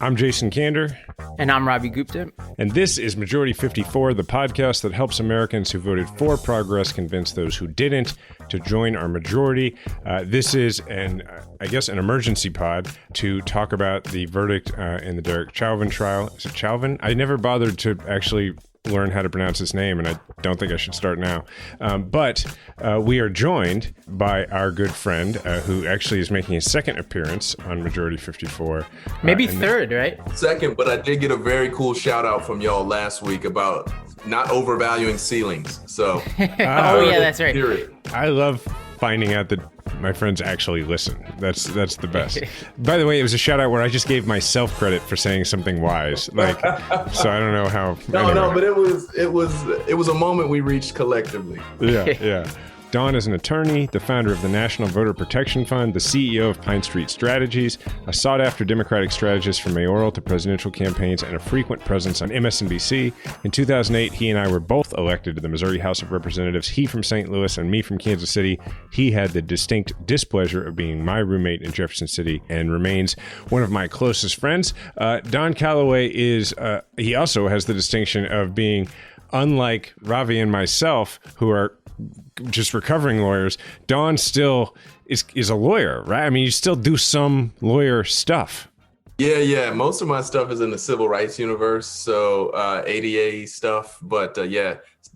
I'm Jason Kander. And I'm Ravi Gupta. And this is Majority 54, the podcast that helps Americans who voted for progress convince those who didn't to join our majority. This is an emergency pod to talk about the verdict in the Derek Chauvin trial. Is it Chauvin? I never bothered to actually learn how to pronounce his name, and I don't think I should start now. But we are joined by our good friend, who actually is making his second appearance on Majority 54. Maybe third, right? Second, but I did get a very cool shout out from y'all last week about not overvaluing ceilings. So, oh yeah, that's right. I love finding out that my friends actually listen. That's the best. By the way, it was a shout out where I just gave myself credit for saying something wise. So I don't know how. No, but it was a moment we reached collectively. Yeah. Don is an attorney, the founder of the National Voter Protection Fund, the CEO of Pine Street Strategies, a sought-after Democratic strategist from mayoral to presidential campaigns, and a frequent presence on MSNBC. In 2008, he and I were both elected to the Missouri House of Representatives, he from St. Louis and me from Kansas City. He had the distinct displeasure of being my roommate in Jefferson City and remains one of my closest friends. Don Calloway he also has the distinction of being, unlike Ravi and myself, who are just recovering lawyers, Don still is a lawyer, right? I mean, you still do some lawyer stuff. Yeah. Most of my stuff is in the civil rights universe, so ADA stuff. But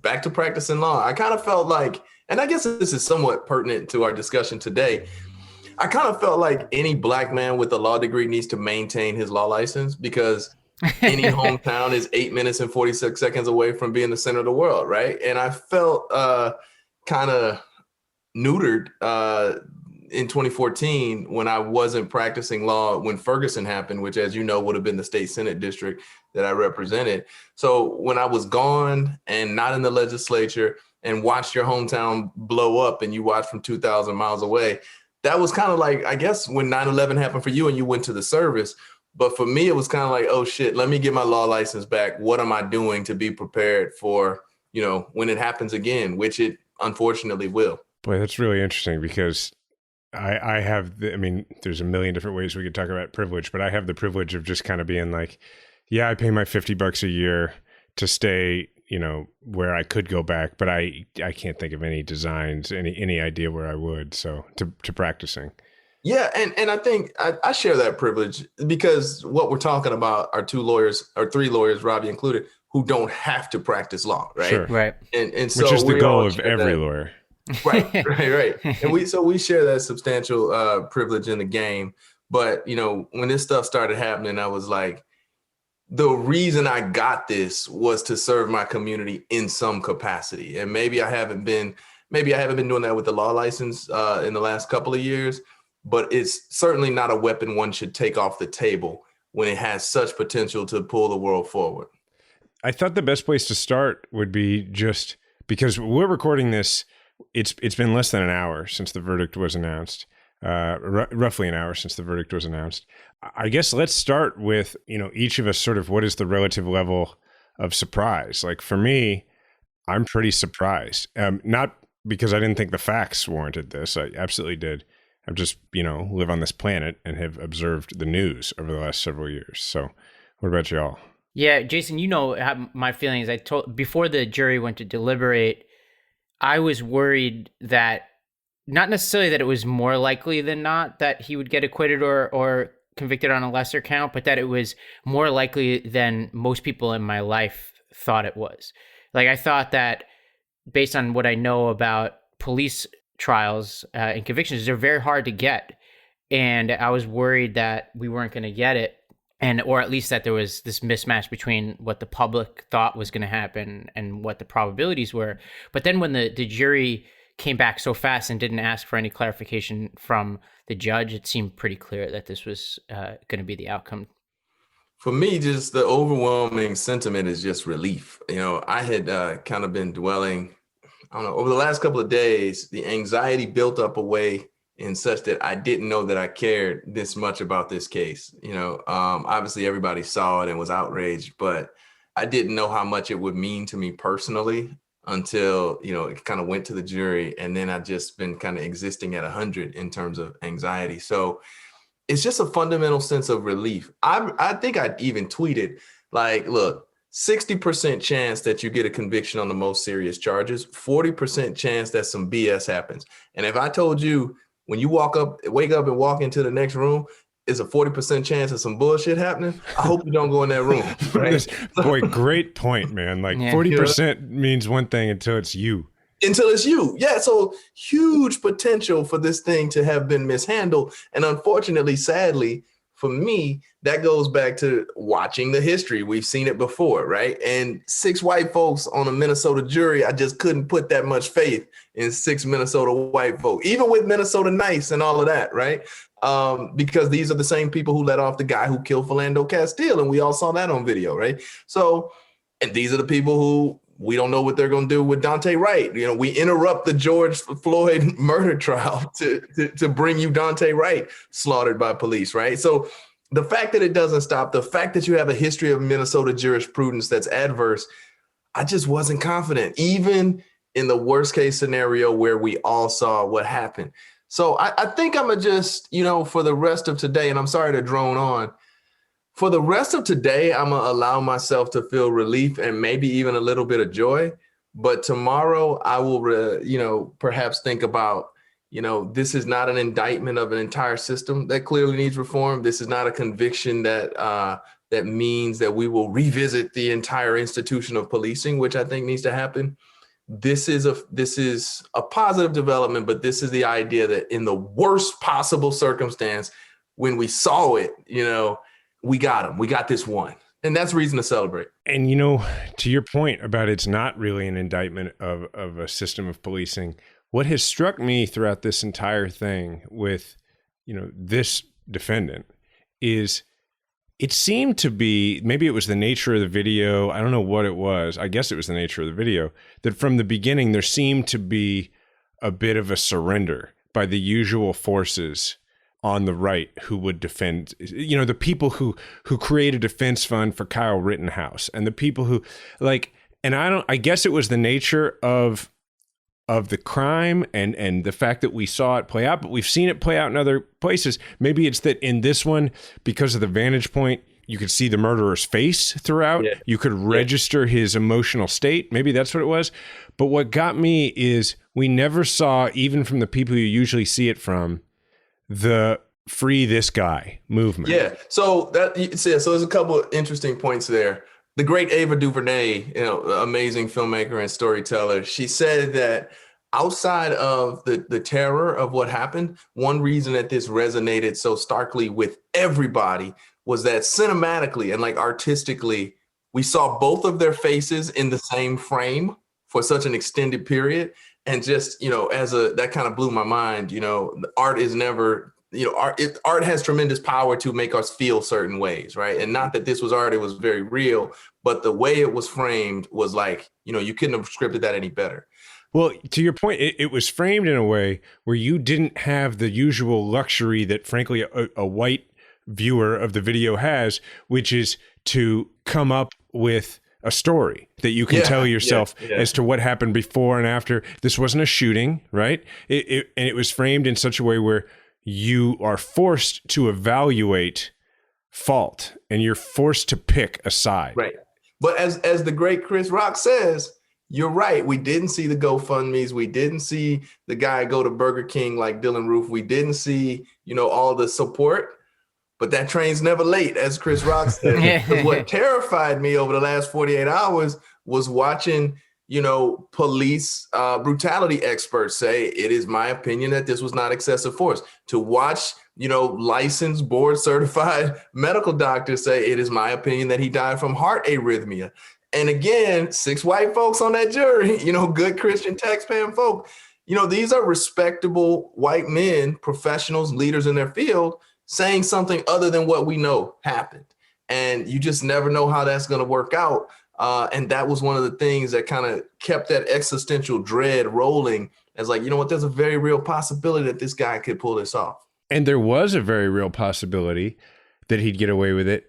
back to practicing law. I kind of felt like, and I guess this is somewhat pertinent to our discussion today, I kind of felt like any black man with a law degree needs to maintain his law license, because any hometown is 8 minutes and 46 seconds away from being the center of the world, right? And I felt kind of neutered in 2014 when I wasn't practicing law when Ferguson happened, which, as you know, would have been the state Senate district that I represented. So when I was gone and not in the legislature and watched your hometown blow up and you watched from 2,000 miles away, that was kind of like, I guess, when 9/11 happened for you and you went to the service. But for me, it was kind of like, oh, shit, let me get my law license back. What am I doing to be prepared for, when it happens again, which it unfortunately will. Boy, that's really interesting, because there's a million different ways we could talk about privilege, but I have the privilege of just kind of being like, yeah, I pay my $50 a year to stay, where I could go back, but I can't think of any designs, any idea where I would. So to practicing. Yeah. And I think I share that privilege, because what we're talking about are three lawyers, Robbie included, who don't have to practice law, right? Sure. Right. And so which is the goal of every lawyer. Right. And we share that substantial privilege in the game. But, when this stuff started happening, I was like, the reason I got this was to serve my community in some capacity. And maybe I haven't been doing that with the law license in the last couple of years, but it's certainly not a weapon one should take off the table when it has such potential to pull the world forward. I thought the best place to start would be just because we're recording this, it's been less than an hour since the verdict was announced, roughly an hour since the verdict was announced. I guess let's start with, each of us sort of what is the relative level of surprise? Like for me, I'm pretty surprised. Not because I didn't think the facts warranted this. I absolutely did. I've just, live on this planet and have observed the news over the last several years. So what about y'all? Yeah, Jason, how my feelings. Before the jury went to deliberate, I was worried that not necessarily that it was more likely than not that he would get acquitted or convicted on a lesser count, but that it was more likely than most people in my life thought it was. Like, I thought that based on what I know about police trials and convictions, they're very hard to get. And I was worried that we weren't going to get it. Or at least that there was this mismatch between what the public thought was going to happen and what the probabilities were. But then when the jury came back so fast and didn't ask for any clarification from the judge, it seemed pretty clear that this was going to be the outcome. For me, just the overwhelming sentiment is just relief. I had kind of been dwelling, over the last couple of days, the anxiety built up a way in such that I didn't know that I cared this much about this case. Obviously everybody saw it and was outraged, but I didn't know how much it would mean to me personally. until, it kind of went to the jury. And then I've just been kind of existing at 100 in terms of anxiety. So it's just a fundamental sense of relief. I think I even tweeted, like, look, 60% chance that you get a conviction on the most serious charges, 40% chance that some BS happens. And if I told you when you wake up and walk into the next room, it's a 40% chance of some bullshit happening, I hope you don't go in that room. Right? Boy, great point, man. Like 40% means one thing until it's you. Until it's you. Yeah. So huge potential for this thing to have been mishandled. And unfortunately, sadly, for me, that goes back to watching the history. We've seen it before, right? And 6 white folks on a Minnesota jury, I just couldn't put that much faith in 6 Minnesota white folks, even with Minnesota nice and all of that, right? Because these are the same people who let off the guy who killed Philando Castile, and we all saw that on video, right? So, and these are the people who we don't know what they're going to do with Dante Wright. We interrupt the George Floyd murder trial to bring you Dante Wright slaughtered by police, right? So the fact that it doesn't stop, the fact that you have a history of Minnesota jurisprudence that's adverse, I just wasn't confident, even in the worst case scenario where we all saw what happened. So I think I'm going to just, for the rest of today, and I'm sorry to drone on, for the rest of today, I'm going to allow myself to feel relief and maybe even a little bit of joy. But tomorrow I will, perhaps think about, this is not an indictment of an entire system that clearly needs reform. This is not a conviction that means that we will revisit the entire institution of policing, which I think needs to happen. This is a positive development, but this is the idea that in the worst possible circumstance, when we saw it, we got him. We got this one. And that's reason to celebrate. And, to your point about it's not really an indictment of a system of policing, what has struck me throughout this entire thing with, this defendant is it seemed to be, maybe it was the nature of the video. I don't know what it was. I guess it was the nature of the video, that from the beginning, there seemed to be a bit of a surrender by the usual forces on the right who would defend, the people who create a defense fund for Kyle Rittenhouse, and the people who I guess it was the nature of the crime and the fact that we saw it play out, but we've seen it play out in other places. Maybe it's that in this one, because of the vantage point, you could see the murderer's face throughout. Yeah. You could register his emotional state. Maybe that's what it was. But what got me is we never saw, even from the people you usually see it from, the free this guy movement. Yeah. So there's a couple of interesting points there. The great Ava DuVernay, amazing filmmaker and storyteller, she said that outside of the terror of what happened, one reason that this resonated so starkly with everybody was that cinematically and artistically, we saw both of their faces in the same frame for such an extended period. And just, that kind of blew my mind. Art is never, art has tremendous power to make us feel certain ways, right? And not that this was art, it was very real, but the way it was framed was you couldn't have scripted that any better. Well, to your point, it was framed in a way where you didn't have the usual luxury that, frankly, a white viewer of the video has, which is to come up with a story that you can tell yourself as to what happened before and after. This wasn't a shooting, right? And it was framed in such a way where you are forced to evaluate fault and you're forced to pick a side. Right. But as the great Chris Rock says, you're right. We didn't see the GoFundMes. We didn't see the guy go to Burger King like Dylan Roof. We didn't see, all the support. But that train's never late, as Chris Rock said. What terrified me over the last 48 hours was watching, police brutality experts say, it is my opinion that this was not excessive force. To watch, licensed, board certified medical doctors say, it is my opinion that he died from heart arrhythmia. And again, 6 white folks on that jury, good Christian taxpaying folk, these are respectable white men, professionals, leaders in their field, saying something other than what we know happened. And you just never know how that's going to work out. And that was one of the things that kind of kept that existential dread rolling as there's a very real possibility that this guy could pull this off. And there was a very real possibility that he'd get away with it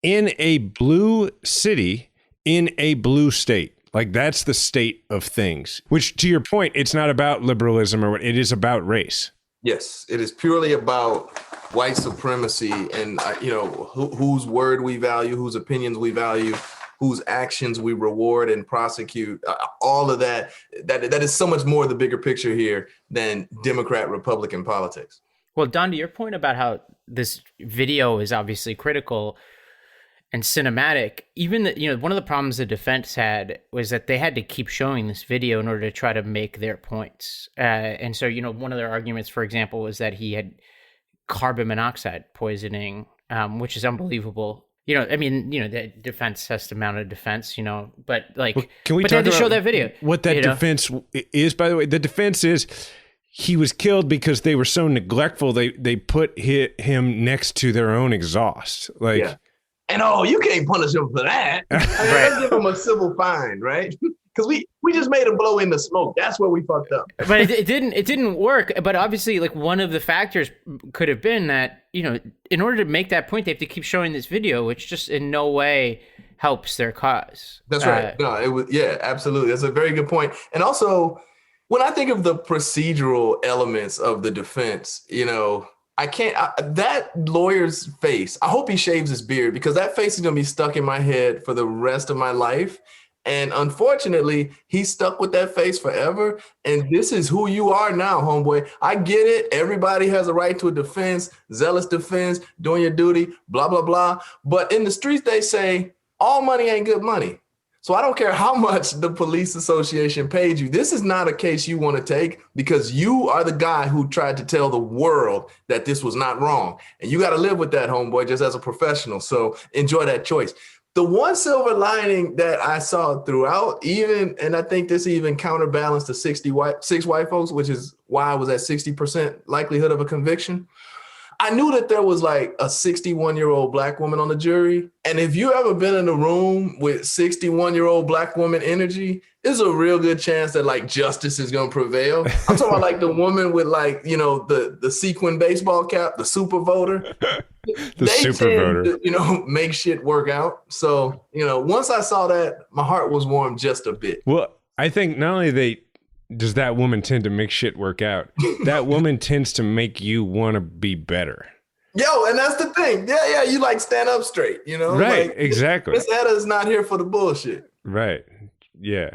in a blue city, in a blue state. Like, that's the state of things, which, to your point, it's not about liberalism or what, it is about race. Yes, it is purely about white supremacy and, whose word we value, whose opinions we value, whose actions we reward and prosecute. All of that is so much more the bigger picture here than Democrat, Republican politics. Well, Don, to your point about how this video is obviously critical and cinematic, even one of the problems the defense had was that they had to keep showing this video in order to try to make their points. And so, one of their arguments, for example, was that he had carbon monoxide poisoning, which is unbelievable. The defense has to mount a defense, but like, well, can we but they had to show that video. What that defense is, by the way, the defense is he was killed because they were so neglectful. They put him next to their own exhaust. Like, yeah. And you can't punish him for that. Let's give him a civil fine, right? Because we just made him blow in the smoke. That's where we fucked up. But it didn't work. But obviously, like, one of the factors could have been that, in order to make that point, they have to keep showing this video, which just in no way helps their cause. That's right. No, it was, yeah, absolutely. That's a very good point. And also, when I think of the procedural elements of the defense, that lawyer's face, I hope he shaves his beard, because that face is going to be stuck in my head for the rest of my life. And unfortunately, he's stuck with that face forever. And this is who you are now, homeboy. I get it. Everybody has a right to a defense, zealous defense, doing your duty, blah, blah, blah. But in the streets, they say all money ain't good money. So I don't care how much the police association paid you. This is not a case you want to take, because you are the guy who tried to tell the world that this was not wrong. And you got to live with that, homeboy, just as a professional. So enjoy that choice. The one silver lining that I saw throughout, and I think this even counterbalanced the 6 white folks, which is why I was at 60% likelihood of a conviction. I knew that there was like a 61-year-old black woman on the jury. And if you ever been in a room with 61-year-old black woman energy, there's a real good chance that like justice is going to prevail. I'm talking about like the woman with like, the sequin baseball cap, the super voter. The super voter. To, make shit work out. So, once I saw that, my heart was warmed just a bit. Well, I think not only does that woman tend to make shit work out, that woman tends to make you want to be better. Yo, and that's the thing. Yeah, you like stand up straight, Right, like, exactly. Miss Etta's not here for the bullshit. Right. Yeah.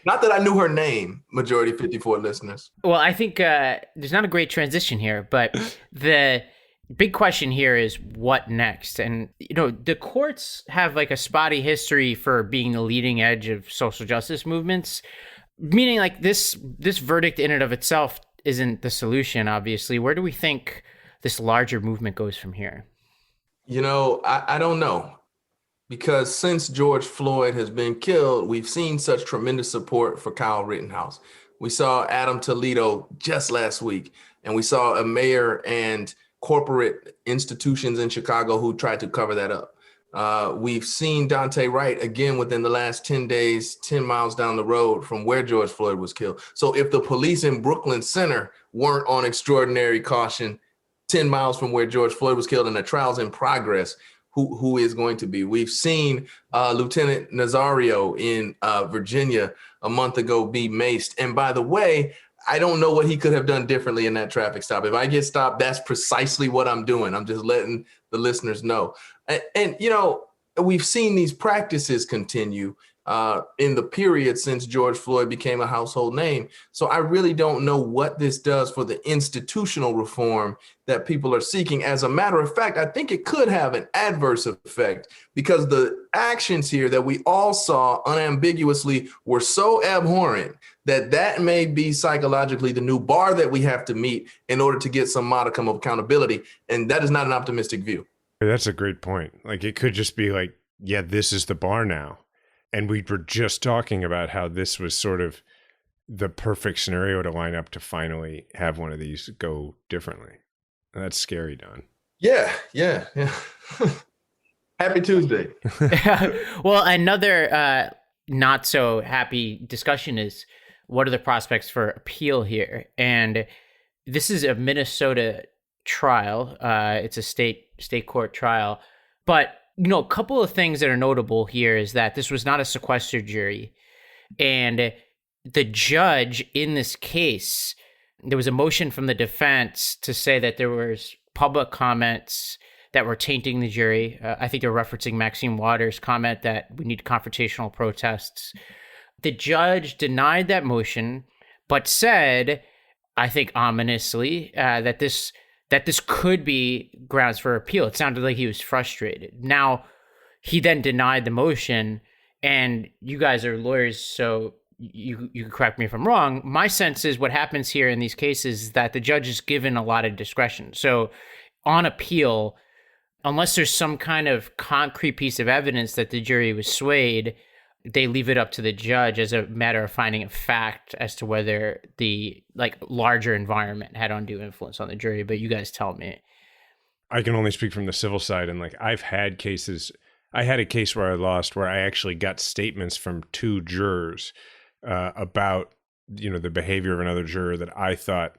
Not that I knew her name, majority 54 listeners. Well, I think there's not a great transition here, but the big question here is what next? And, the courts have like a spotty history for being the leading edge of social justice movements, meaning like this verdict in and of itself isn't the solution, obviously. Where do we think this larger movement goes from here? I don't know. Because since George Floyd has been killed, we've seen such tremendous support for Kyle Rittenhouse. We saw Adam Toledo just last week, and we saw a mayor and corporate institutions in Chicago who tried to cover that up. We've seen Dante Wright again within the last 10 days, 10 miles down the road from where George Floyd was killed. So if the police in Brooklyn Center weren't on extraordinary caution 10 miles from where George Floyd was killed and the trial's in progress, who is going to be? We've seen Lieutenant Nazario in Virginia a month ago be maced. And by the way, I don't know what he could have done differently in that traffic stop. If I get stopped, that's precisely what I'm doing. I'm just letting the listeners know. And we've seen these practices continue in the period since George Floyd became a household name. So I really don't know what this does for the institutional reform that people are seeking. As a matter of fact, I think it could have an adverse effect, because the actions here that we all saw unambiguously were so abhorrent that may be psychologically the new bar that we have to meet in order to get some modicum of accountability. And that is not an optimistic view. That's a great point. Like, it could just be like, yeah, this is the bar now. And we were just talking about how this was sort of the perfect scenario to line up to finally have one of these go differently. That's scary, Don. Yeah. Happy Tuesday. Well, another not so happy discussion is, what are the prospects for appeal here? And this is a Minnesota trial. It's a state court trial. But a couple of things that are notable here is that this was not a sequestered jury. And the judge in this case, there was a motion from the defense to say that there was public comments that were tainting the jury. I think they're referencing Maxine Waters' comment that we need confrontational protests. The judge denied that motion, but said, I think ominously, that this could be grounds for appeal. It sounded like he was frustrated. Now, he then denied the motion, and you guys are lawyers, so you can correct me if I'm wrong. My sense is what happens here in these cases is that the judge is given a lot of discretion. So on appeal, unless there's some kind of concrete piece of evidence that the jury was swayed, they leave it up to the judge as a matter of finding a fact as to whether the larger environment had undue influence on the jury. But you guys tell me. I can only speak from the civil side, and I've had cases. I had a case where I lost, where I actually got statements from two jurors about the behavior of another juror that I thought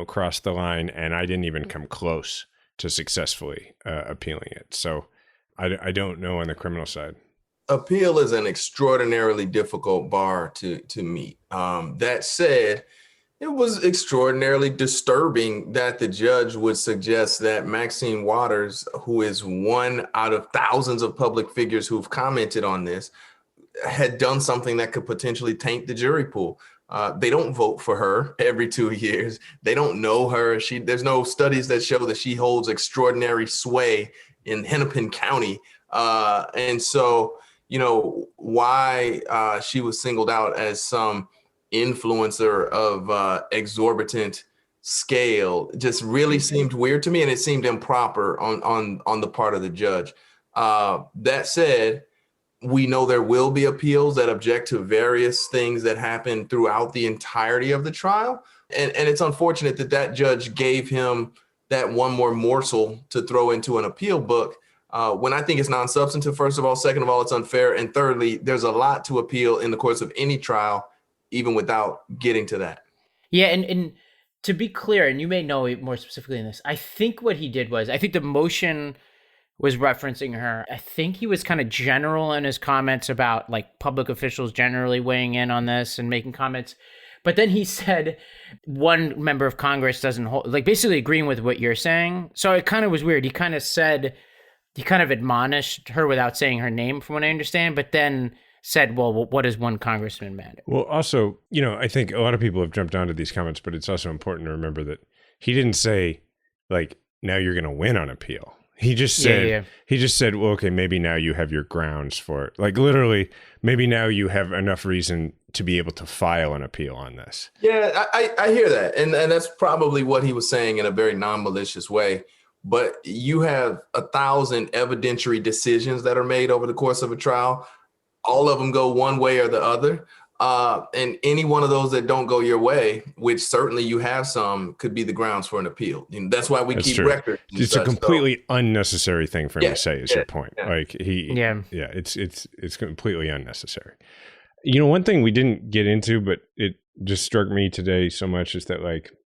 crossed the line, and I didn't even come close to successfully appealing it. So I don't know on the criminal side. Appeal is an extraordinarily difficult bar to meet. That said, it was extraordinarily disturbing that the judge would suggest that Maxine Waters, who is one out of thousands of public figures who've commented on this, had done something that could potentially taint the jury pool. They don't vote for her every 2 years. They don't know her. There's no studies that show that she holds extraordinary sway in Hennepin County. And so, why she was singled out as some influencer of exorbitant scale just really seemed weird to me, and it seemed improper on the part of the judge. That said, we know there will be appeals that object to various things that happen throughout the entirety of the trial. And it's unfortunate that judge gave him that one more morsel to throw into an appeal book when I think it's non-substantive, first of all. Second of all, it's unfair. And thirdly, there's a lot to appeal in the course of any trial, even without getting to that. Yeah, and to be clear, and you may know more specifically in this, I think what he did was, I think the motion was referencing her. I think he was kind of general in his comments about public officials generally weighing in on this and making comments. But then he said one member of Congress doesn't hold, basically agreeing with what you're saying. So it kind of was weird. He kind of admonished her without saying her name, from what I understand, but then said, well, what does one congressman matter? Well, also, I think a lot of people have jumped onto these comments, but it's also important to remember that he didn't say, now you're going to win on appeal. He just said, well, okay, maybe now you have your grounds for it. Literally, maybe now you have enough reason to be able to file an appeal on this. Yeah, I hear that. And that's probably what he was saying in a very non-malicious way. But you have 1,000 evidentiary decisions that are made over the course of a trial. All of them go one way or the other. And any one of those that don't go your way, which certainly you have some, could be the grounds for an appeal. That's why we keep records. It's a completely unnecessary thing for him to say, is your point. Yeah. It's completely unnecessary. One thing we didn't get into, but it just struck me today so much, is that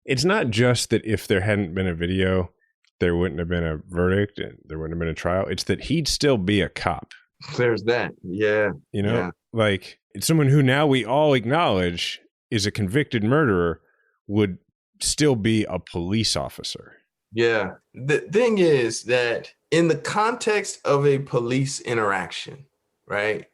it's not just that if there hadn't been a video, there wouldn't have been a verdict and there wouldn't have been a trial. It's that he'd still be a cop. There's that. Yeah. It's someone who now we all acknowledge is a convicted murderer would still be a police officer. Yeah. The thing is that in the context of a police interaction, right,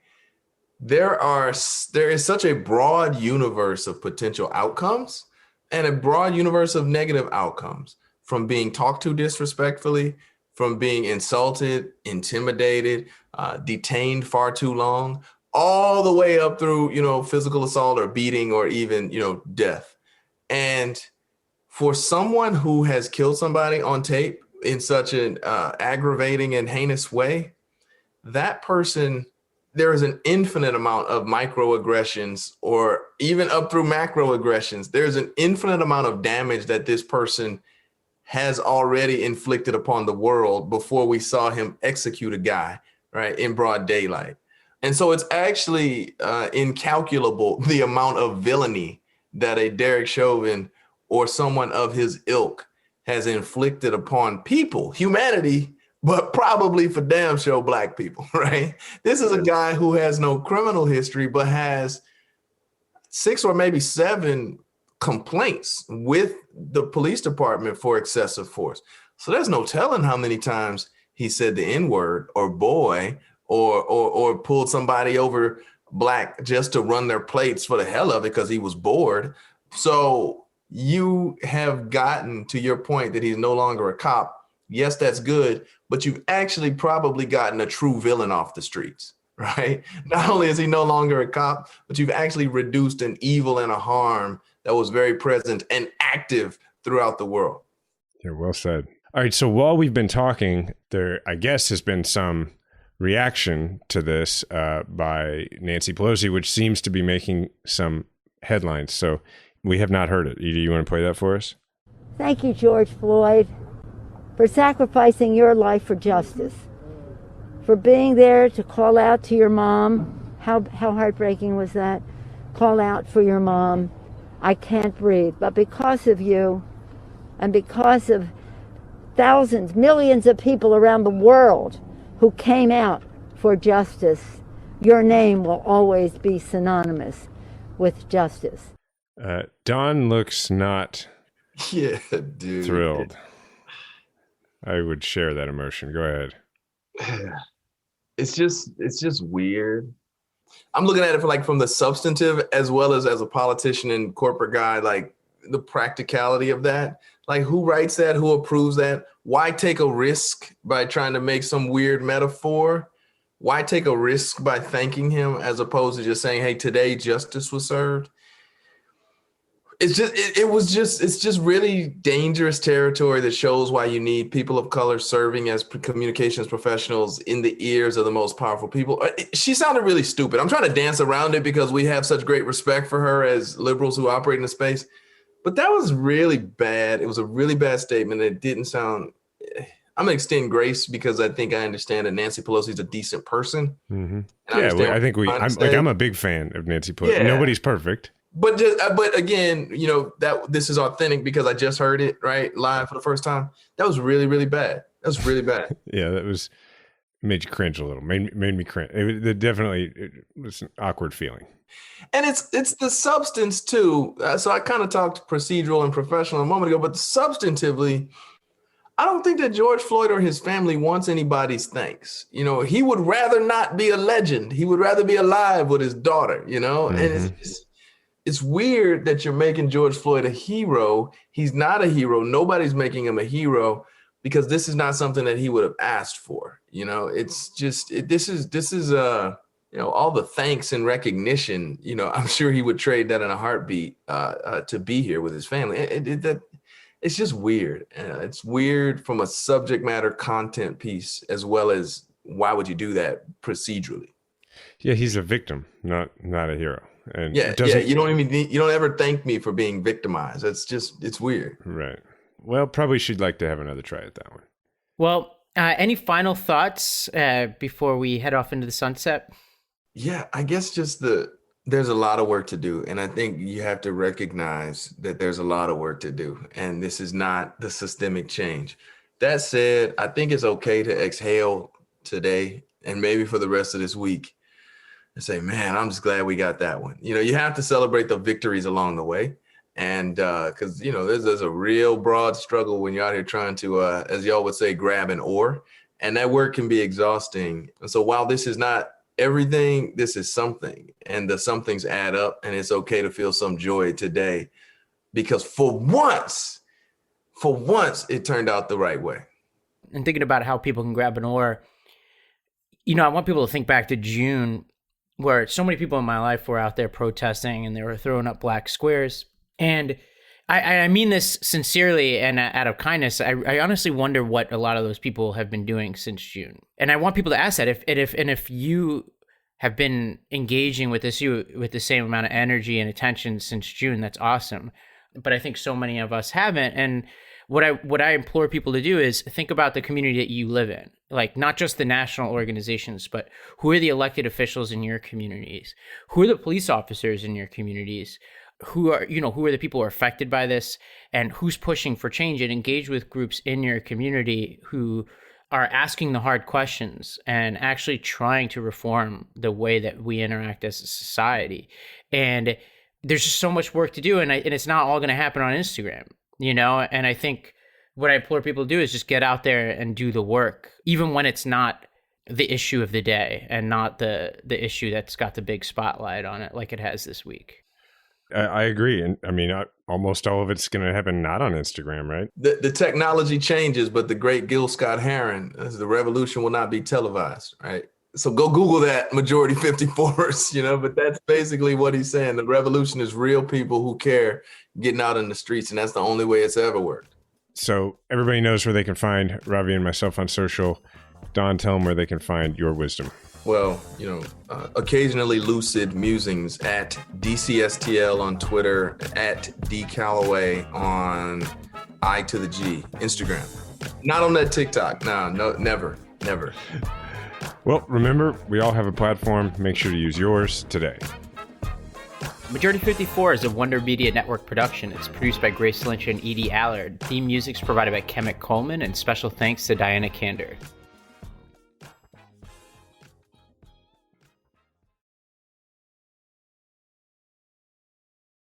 there is such a broad universe of potential outcomes and a broad universe of negative outcomes, from being talked to disrespectfully, from being insulted, intimidated, detained far too long, all the way up through, physical assault or beating or even, death. And for someone who has killed somebody on tape in such an aggravating and heinous way, that person, there is an infinite amount of microaggressions or even up through macroaggressions. There's an infinite amount of damage that this person has already inflicted upon the world before we saw him execute a guy, right, in broad daylight. And so it's actually incalculable, the amount of villainy that a Derek Chauvin or someone of his ilk has inflicted upon people, humanity, but probably for damn sure black people, right? This is a guy who has no criminal history, but has 6 or maybe 7 complaints with the police department for excessive force. So there's no telling how many times he said the N-word or boy or pulled somebody over black just to run their plates for the hell of it because he was bored. So you have gotten to your point that he's no longer a cop. Yes, that's good, but you've actually probably gotten a true villain off the streets, right? Not only is he no longer a cop, but you've actually reduced an evil and a harm that was very present and active throughout the world. Yeah, well said. All right, so while we've been talking, there, I guess, has been some reaction to this by Nancy Pelosi, which seems to be making some headlines. So we have not heard it. Edie, you want to play that for us? Thank you, George Floyd, for sacrificing your life for justice, for being there to call out to your mom. How heartbreaking was that? Call out for your mom. I can't breathe. But because of you and because of thousands, millions of people around the world who came out for justice, your name will always be synonymous with justice. Don looks not dude. thrilled. I would share that emotion. Go ahead. It's just weird. I'm looking at it from the substantive as well as a politician and corporate guy, like the practicality of that. Like, who writes that? Who approves that? Why take a risk by trying to make some weird metaphor? Why take a risk by thanking him as opposed to just saying, hey, today justice was served? It's just really dangerous territory that shows why you need people of color serving as communications professionals in the ears of the most powerful people. She sounded really stupid. I'm trying to dance around it because we have such great respect for her as liberals who operate in the space. But that was really bad. It was a really bad statement. It didn't sound. I'm gonna extend grace because I think I understand that Nancy Pelosi's a decent person. Mm-hmm. Yeah, well, I think I'm a big fan of Nancy Pelosi. Yeah. Nobody's perfect. But again, that this is authentic because I just heard it live for the first time. That was really, really bad. That was really bad. Yeah, that made you cringe a little. Made me cringe. It was an awkward feeling. And it's the substance too. So I kind of talked procedural and professional a moment ago, but substantively, I don't think that George Floyd or his family wants anybody's thanks. He would rather not be a legend. He would rather be alive with his daughter. Mm-hmm. And it's weird that you're making George Floyd a hero. He's not a hero. Nobody's making him a hero because this is not something that he would have asked for. It's just this is all the thanks and recognition. I'm sure he would trade that in a heartbeat to be here with his family. It's just weird. It's weird from a subject matter content piece as well as why would you do that procedurally? Yeah, he's a victim, not a hero. And you don't ever thank me for being victimized. It's weird. Right. Well, probably she'd like to have another try at that one. Well, any final thoughts before we head off into the sunset? Yeah, I guess there's a lot of work to do. And I think you have to recognize that there's a lot of work to do. And this is not the systemic change. That said, I think it's okay to exhale today and maybe for the rest of this week and say, man, I'm just glad we got that one. You have to celebrate the victories along the way. And because, there's a real broad struggle when you're out here trying to, as y'all would say, grab an oar. And that work can be exhausting. And so while this is not everything, this is something. And the somethings add up. And it's okay to feel some joy today because for once, it turned out the right way. And thinking about how people can grab an oar, I want people to think back to June, where so many people in my life were out there protesting and they were throwing up black squares. And I mean this sincerely and out of kindness. I honestly wonder what a lot of those people have been doing since June. And I want people to ask that if you have been engaging with this with the same amount of energy and attention since June, that's awesome. But I think so many of us haven't. And what I implore people to do is think about the community that you live in, like not just the national organizations, but who are the elected officials in your communities? Who are the police officers in your communities? Who are the people who are affected by this, and who's pushing for change, and engage with groups in your community who are asking the hard questions and actually trying to reform the way that we interact as a society. And there's just so much work to do, and it's not all going to happen on Instagram, And I think what I implore people to do is just get out there and do the work, even when it's not the issue of the day and not the issue that's got the big spotlight on it like it has this week. I agree. And I mean, almost all of it's going to happen not on Instagram, right? The technology changes, but the great Gil Scott-Heron, the revolution will not be televised, right? So go Google that, majority 54ers, but that's basically what he's saying. The revolution is real people who care getting out in the streets, and that's the only way it's ever worked. So everybody knows where they can find Ravi and myself on social. Don, tell them where they can find your wisdom. Well, occasionally lucid musings at DCSTL on Twitter, at DCalloway on I2G, Instagram. Not on that TikTok. No, never. Well, remember, we all have a platform. Make sure to use yours today. Majority 54 is a Wonder Media Network production. It's produced by Grace Lynch and Edie Allard. Theme music's provided by Kemet Coleman, and special thanks to Diana Kander.